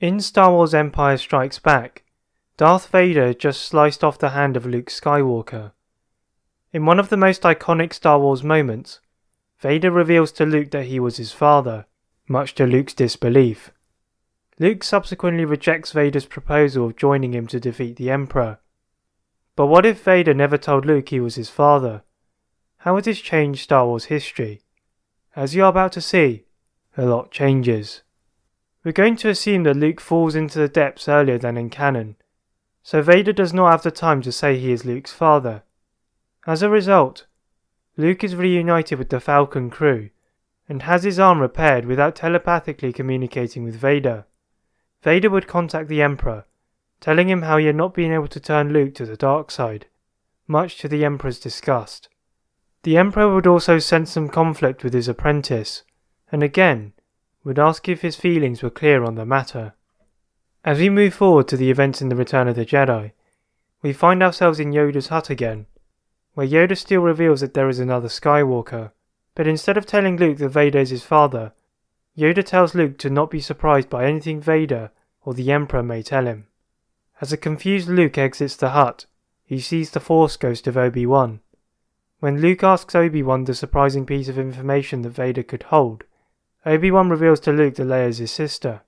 In Star Wars Empire Strikes Back, Darth Vader just sliced off the hand of Luke Skywalker. In one of the most iconic Star Wars moments, Vader reveals to Luke that he was his father, much to Luke's disbelief. Luke subsequently rejects Vader's proposal of joining him to defeat the Emperor. But what if Vader never told Luke he was his father? How would this change Star Wars history? As you are about to see, a lot changes. We're going to assume that Luke falls into the depths earlier than in canon, so Vader does not have the time to say he is Luke's father. As a result, Luke is reunited with the Falcon crew and has his arm repaired without telepathically communicating with Vader. Vader would contact the Emperor, telling him how he had not been able to turn Luke to the dark side, much to the Emperor's disgust. The Emperor would also sense some conflict with his apprentice, and again would ask if his feelings were clear on the matter. As we move forward to the events in The Return of the Jedi, we find ourselves in Yoda's hut again, where Yoda still reveals that there is another Skywalker, but instead of telling Luke that Vader is his father, Yoda tells Luke to not be surprised by anything Vader or the Emperor may tell him. As a confused Luke exits the hut, he sees the Force ghost of Obi-Wan. When Luke asks Obi-Wan the surprising piece of information that Vader could hold, Obi-Wan reveals to Luke that Leia is his sister.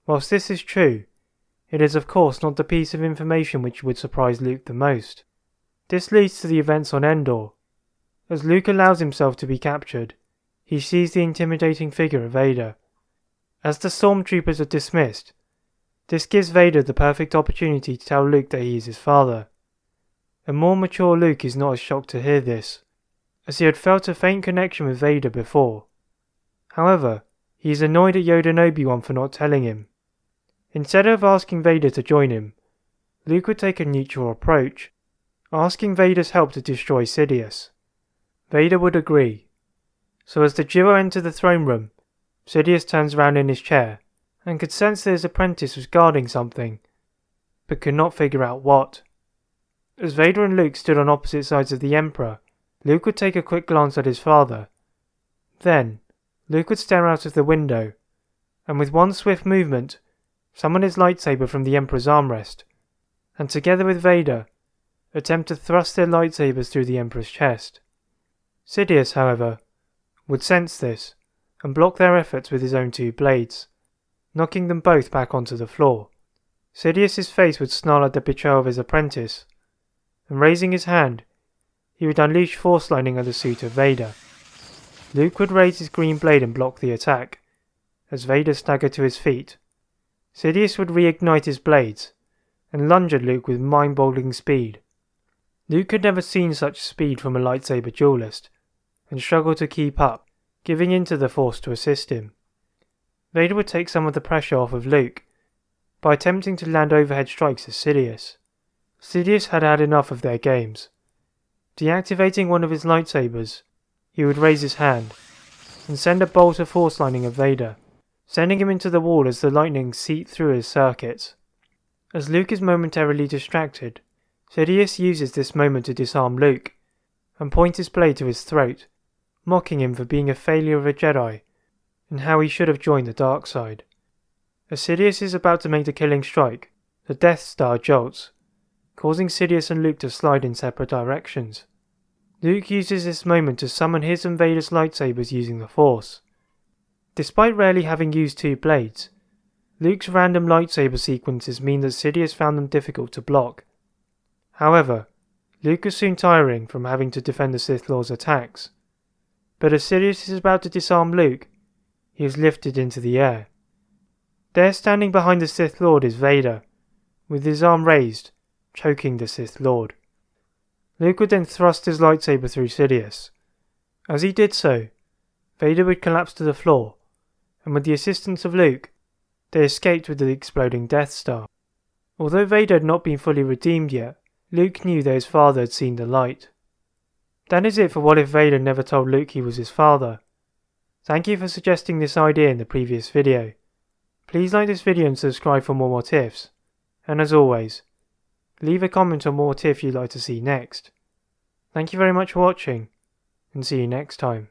Whilst this is true, it is of course not the piece of information which would surprise Luke the most. This leads to the events on Endor. As Luke allows himself to be captured, he sees the intimidating figure of Vader. As the stormtroopers are dismissed, this gives Vader the perfect opportunity to tell Luke that he is his father. A more mature Luke is not as shocked to hear this, as he had felt a faint connection with Vader before. However, he is annoyed at Yoda and Obi-Wan for not telling him. Instead of asking Vader to join him, Luke would take a neutral approach, asking Vader's help to destroy Sidious. Vader would agree. So as the duo enter the throne room, Sidious turns around in his chair and could sense that his apprentice was guarding something, but could not figure out what. As Vader and Luke stood on opposite sides of the Emperor, Luke would take a quick glance at his father. Then, Luke would stare out of the window, and with one swift movement, summon his lightsaber from the Emperor's armrest, and together with Vader, attempt to thrust their lightsabers through the Emperor's chest. Sidious, however, would sense this, and block their efforts with his own two blades, knocking them both back onto the floor. Sidious's face would snarl at the betrayal of his apprentice, and raising his hand, he would unleash Force lightning at the suit of Vader. Luke would raise his green blade and block the attack, as Vader staggered to his feet. Sidious would reignite his blades, and lunge at Luke with mind-boggling speed. Luke had never seen such speed from a lightsaber duelist, and struggled to keep up, giving in to the Force to assist him. Vader would take some of the pressure off of Luke, by attempting to land overhead strikes at Sidious. Sidious had had enough of their games. Deactivating one of his lightsabers, he would raise his hand, and send a bolt of Force lightning at Vader, sending him into the wall as the lightning seeped through his circuits. As Luke is momentarily distracted, Sidious uses this moment to disarm Luke, and point his blade to his throat, mocking him for being a failure of a Jedi, and how he should have joined the dark side. As Sidious is about to make the killing strike, the Death Star jolts, causing Sidious and Luke to slide in separate directions. Luke uses this moment to summon his and Vader's lightsabers using the Force. Despite rarely having used two blades, Luke's random lightsaber sequences mean that Sidious found them difficult to block. However, Luke was soon tiring from having to defend the Sith Lord's attacks. But as Sidious is about to disarm Luke, he is lifted into the air. There standing behind the Sith Lord is Vader, with his arm raised, choking the Sith Lord. Luke would then thrust his lightsaber through Sidious. As he did so, Vader would collapse to the floor, and with the assistance of Luke, they escaped with the exploding Death Star. Although Vader had not been fully redeemed yet, Luke knew that his father had seen the light. That is it for what if Vader never told Luke he was his father. Thank you for suggesting this idea in the previous video. Please like this video and subscribe for more what ifs. And as always, leave a comment on what if you'd like to see next. Thank you very much for watching, and see you next time.